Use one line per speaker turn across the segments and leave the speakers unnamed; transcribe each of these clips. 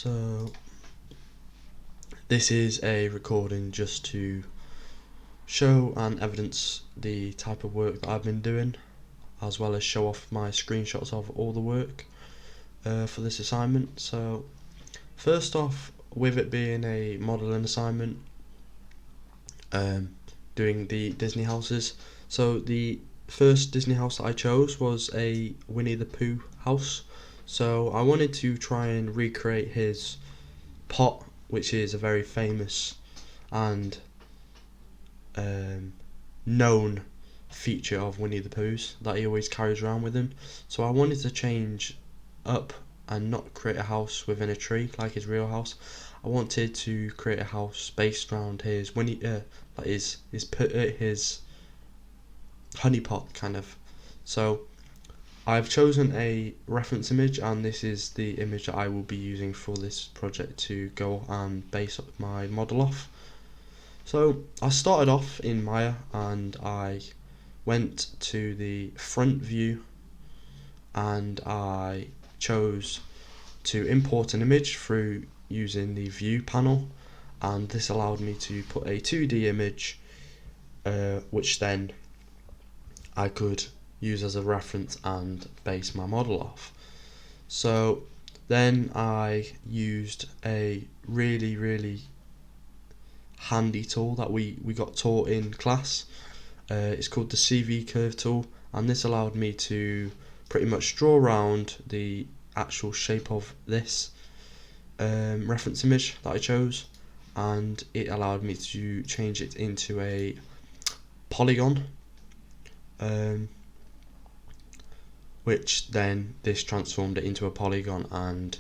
So this is a recording just to show and evidence the type of work that I've been doing, as well as show off my screenshots of all the work for this assignment. So first off, with it being a modelling assignment, doing the Disney houses, so the first Disney house that I chose was a Winnie the Pooh house. So I wanted to try and recreate his pot, which is a very famous and known feature of Winnie the Pooh's that he always carries around with him. So I wanted to change up and not create a house within a tree like his real house. I wanted to create a house based around his his honey pot kind of. So I've chosen a reference image, and this is the image that I will be using for this project to go and base my model off. So I started off in Maya and I went to the front view and I chose to import an image through using the view panel, and this allowed me to put a 2D image which then I could use as a reference and base my model off. So then I used a really handy tool that we got taught in class. It's called the CV curve tool, and this allowed me to pretty much draw around the actual shape of this reference image that I chose, and it allowed me to change it into a polygon, which then this transformed it into a polygon and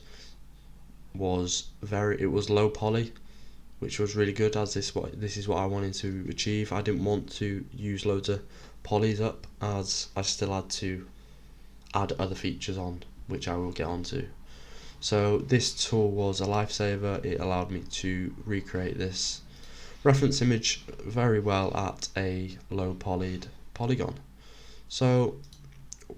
it was low poly, which was really good, as this is what I wanted to achieve. I didn't want to use loads of polys up, as I still had to add other features on, which I will get onto. So this tool was a lifesaver. It allowed me to recreate this reference image very well at a low polyed polygon. So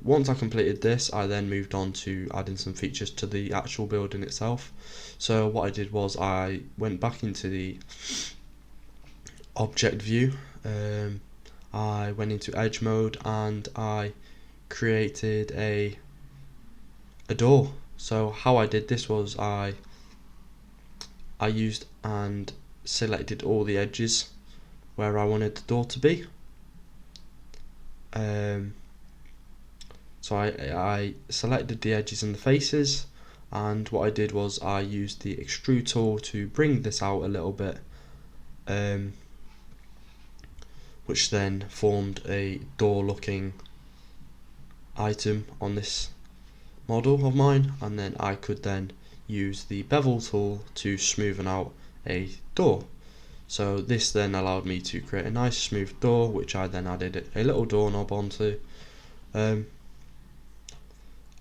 once I completed this, I then moved on to adding some features to the actual building itself. So what I did was I went back into the object view, I went into edge mode, and I created a door. So how I did this was I used and selected all the edges where I wanted the door to be. So I selected the edges and the faces, and what I did was I used the extrude tool to bring this out a little bit, which then formed a door looking item on this model of mine, and then I could then use the bevel tool to smoothen out a door. So this then allowed me to create a nice smooth door, which I then added a little doorknob onto,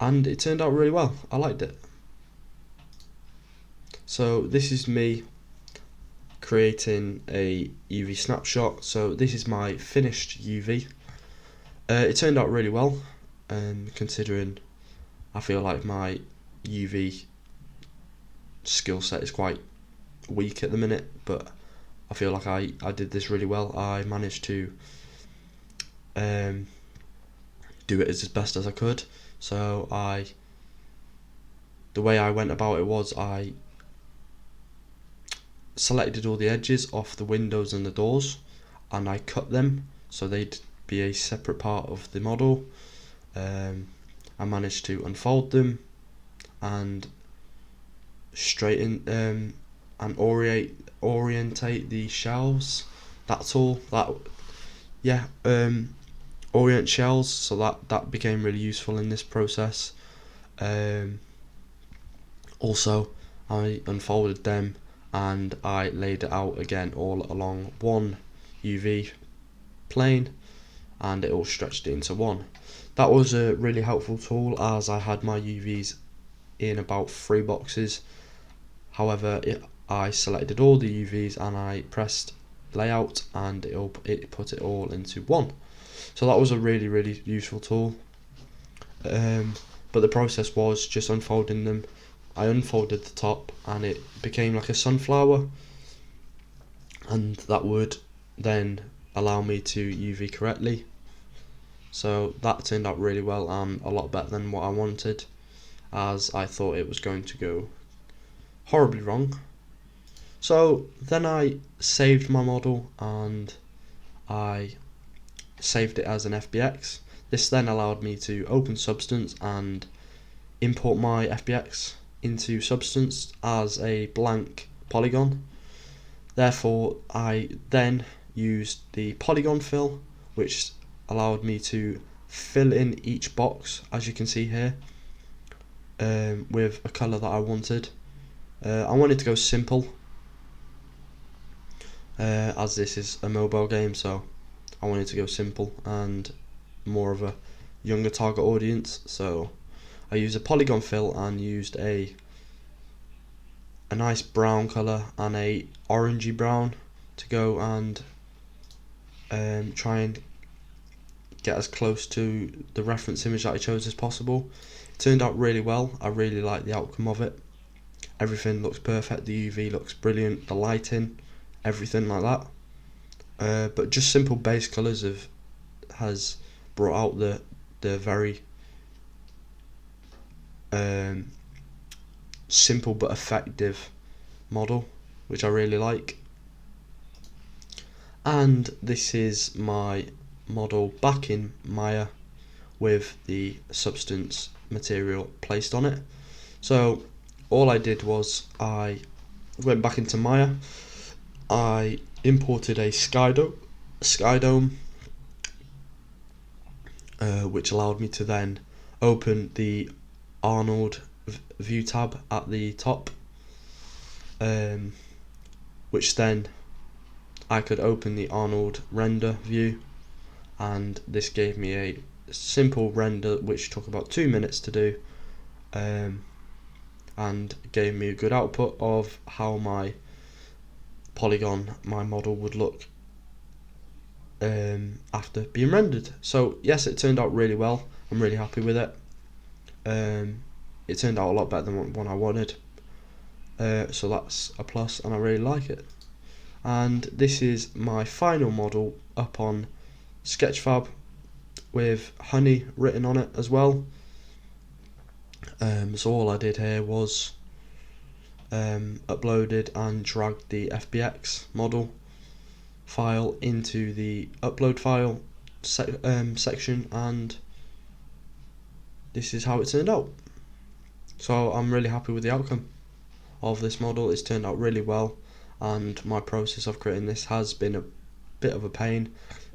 and it turned out really well. I liked it. So this is me creating a UV snapshot. So this is my finished UV. It turned out really well, considering I feel like my UV skill set is quite weak at the minute, but I feel like I did this really well. I managed to do it as best as I could. So the way I went about it was I selected all the edges off the windows and the doors, and I cut them so they'd be a separate part of the model. I managed to unfold them and straighten and orientate the shelves. That's all. Orient shells, so that became really useful in this process. Also, I unfolded them and I laid it out again all along one UV plane, and it all stretched it into one. That was a really helpful tool, as I had my UVs in about 3 boxes. However, I selected all the UVs and I pressed layout, and it put it all into one. So that was a really useful tool. But the process was just unfolding them I unfolded the top and it became like a sunflower, and that would then allow me to UV correctly. So that turned out really well and a lot better than what I wanted, as I thought it was going to go horribly wrong. So then I saved my model and I saved it as an FBX. This then allowed me to open Substance and import my FBX into Substance as a blank polygon. Therefore, I then used the polygon fill, which allowed me to fill in each box, as you can see here, with a colour that I wanted. I wanted to go simple, as this is a mobile game, so I wanted to go simple and more of a younger target audience. So I used a polygon fill and used a nice brown colour and a orangey brown to go and try and get as close to the reference image that I chose as possible. It turned out really well. I really like the outcome of it. Everything looks perfect, the UV looks brilliant, the lighting, everything like that. But just simple base colours has brought out the very simple but effective model, which I really like. And this is my model back in Maya with the Substance material placed on it. So all I did was I went back into Maya, I imported a Skydome, which allowed me to then open the Arnold view tab at the top, which then I could open the Arnold render view, and this gave me a simple render which took about 2 minutes to do, and gave me a good output of how my model would look after being rendered. So yes, it turned out really well. I'm really happy with it. It turned out a lot better than what I wanted, so that's a plus and I really like it. And this is my final model up on Sketchfab with Honey written on it as well. So all I did here was uploaded and dragged the FBX model file into the upload file section, and this is how it turned out. So I'm really happy with the outcome of this model. It's turned out really well, and my process of creating this has been a bit of a pain,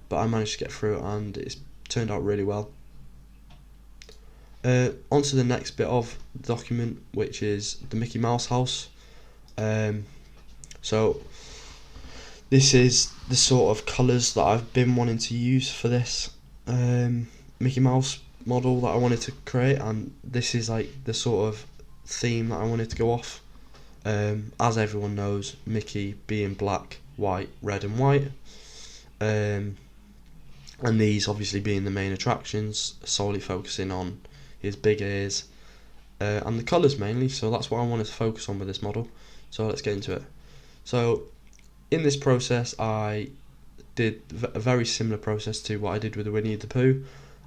but I managed to get through it and it's turned out really well. On to the next bit of the document, which is the Mickey Mouse house. So this is the sort of colours that I've been wanting to use for this Mickey Mouse model that I wanted to create, and this is like the sort of theme that I wanted to go off. As everyone knows, Mickey being black, white, red and white, and these obviously being the main attractions, solely focusing on his big ears and the colours mainly, so that's what I wanted to focus on with this model. So let's get into it. So in this process I did a very similar process to what I did with the Winnie the Pooh.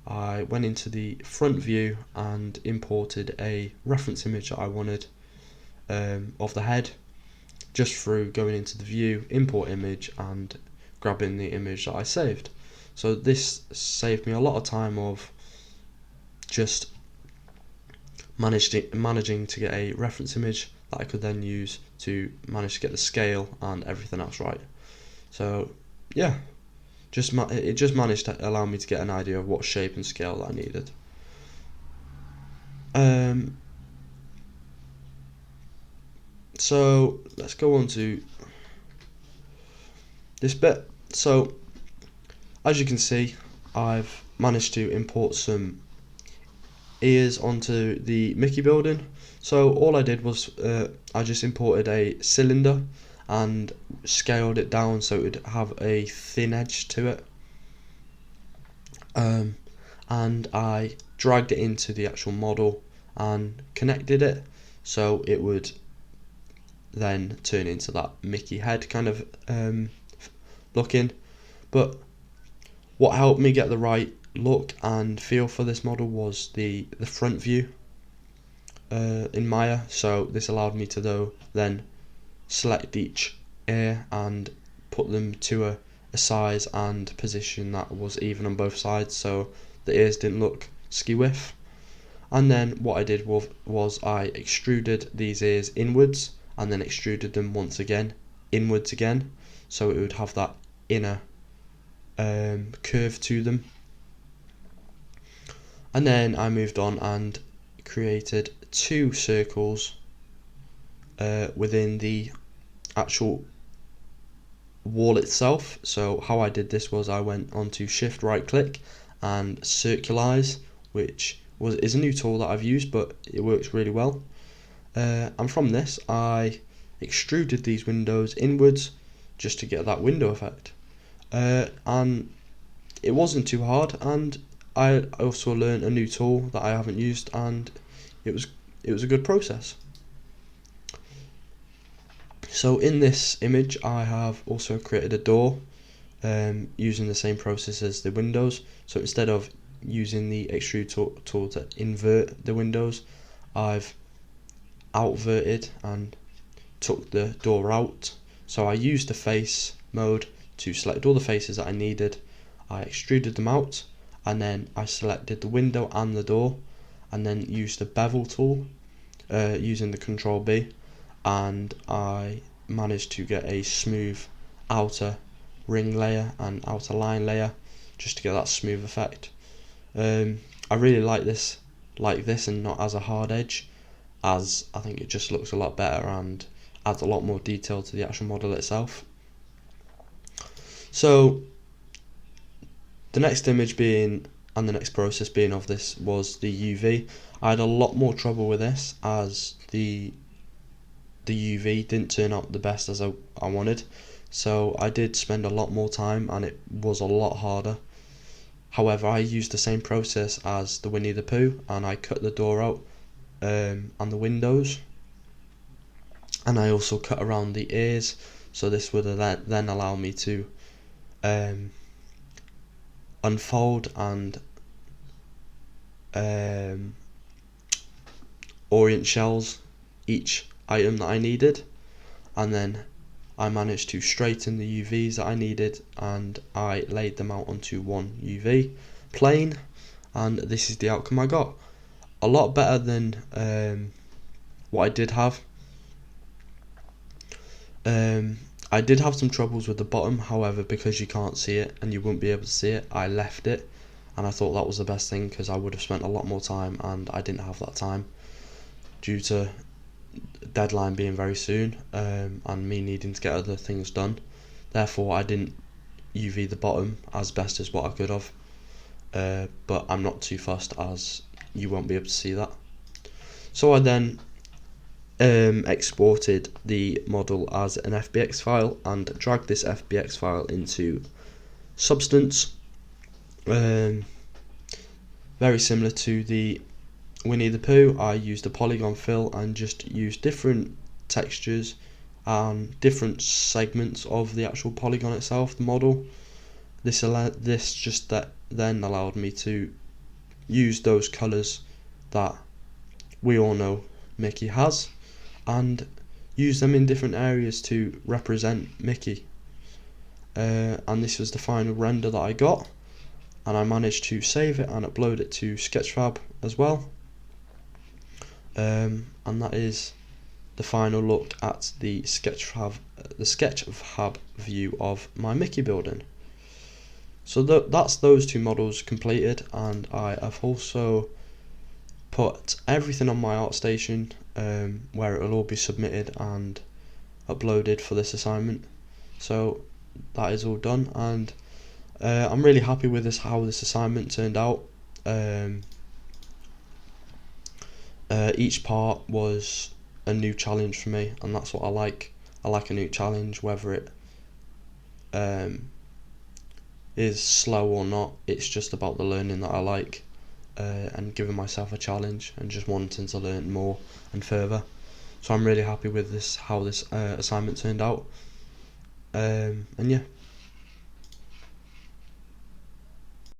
I went into the front view and imported a reference image that I wanted of the head, just through going into the view, import image, and grabbing the image that I saved. So this saved me a lot of time of just managing to get a reference image that I could then use to manage to get the scale and everything else right. So yeah, it just managed to allow me to get an idea of what shape and scale that I needed. So let's go on to this bit. So as you can see, I've managed to import some ears onto the Mickey building. So all I did was I just imported a cylinder and scaled it down so it would have a thin edge to it, and I dragged it into the actual model and connected it. so it would then turn into that Mickey head kind of looking. But what helped me get the right look and feel for this model was the front view in Maya. So this allowed me to then select each ear and put them to a size and position that was even on both sides, so the ears didn't look skew-whiff. And then what I did was I extruded these ears inwards and then extruded them once again inwards again, so it would have that inner curve to them. And then I moved on and created 2 circles within the actual wall itself. So how I did this was I went on to shift right click and circularize, which is a new tool that I've used, but it works really well. And from this I extruded these windows inwards just to get that window effect, and it wasn't too hard, and I also learned a new tool that I haven't used, and it was a good process. So in this image I have also created a door using the same process as the windows. So instead of using the extrude tool to invert the windows, I've outverted and took the door out. So I used the face mode to select all the faces that I needed. I extruded them out, and then I selected the window and the door, and then used the bevel tool using the Control B, and I managed to get a smooth outer ring layer and outer line layer just to get that smooth effect. I really like this and not as a hard edge, as I think it just looks a lot better and adds a lot more detail to the actual model itself. So the next image being, and the next process being of this, was the UV. I had a lot more trouble with this as the UV didn't turn out the best as I wanted, so I did spend a lot more time and it was a lot harder. However, I used the same process as the Winnie the Pooh, and I cut the door out and the windows, and I also cut around the ears, so this would then allow me to unfold and orient shells each item that I needed, and then I managed to straighten the UVs that I needed, and I laid them out onto one UV plane, and this is the outcome I got. A lot better than what I did have. I did have some troubles with the bottom, however, because you can't see it and you wouldn't be able to see it, I left it, and I thought that was the best thing because I would have spent a lot more time and I didn't have that time due to deadline being very soon and me needing to get other things done. Therefore I didn't UV the bottom as best as what I could have, but I'm not too fussed as you won't be able to see that. So I then exported the model as an FBX file and dragged this FBX file into Substance, very similar to the Winnie the Pooh. I used a polygon fill and just used different textures and different segments of the actual polygon itself, the model. This just then allowed me to use those colours that we all know Mickey has and use them in different areas to represent Mickey. And this was the final render that I got, and I managed to save it and upload it to Sketchfab as well. And that is the final look at the Sketchfab view of my Mickey building. So that's those 2 models completed, and I have also put everything on my ArtStation where it will all be submitted and uploaded for this assignment. So that is all done, and I'm really happy with how this assignment turned out. Each part was a new challenge for me, and that's what I like. I like a new challenge, whether it is slow or not. It's just about the learning that I like, and giving myself a challenge and just wanting to learn more and further. So I'm really happy with this, how this assignment turned out. And yeah,